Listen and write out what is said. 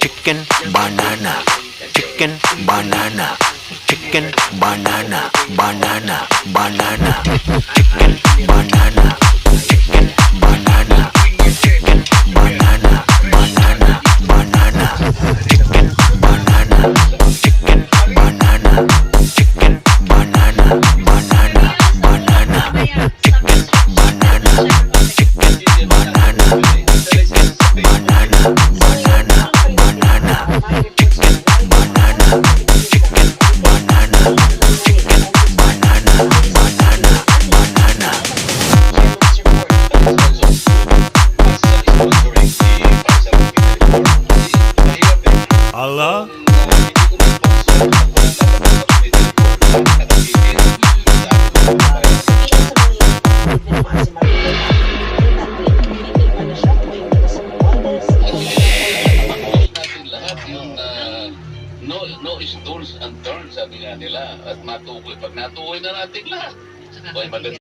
chicken banana, chicken banana, chicken banana, banana, banana, chicken banana, chicken banana, chicken banana, banana, banana, chicken banana, chicken banana, chicken banana, banana, banana, chicken banana, chicken banana, chicken banana, banana, banana, chicken banana, chicken banana, chicken banana, banana, banana. Allah? No is do's and turns, sabi nga nila. At matukoy. Pag natukoy na natin lahat, okay, maganda.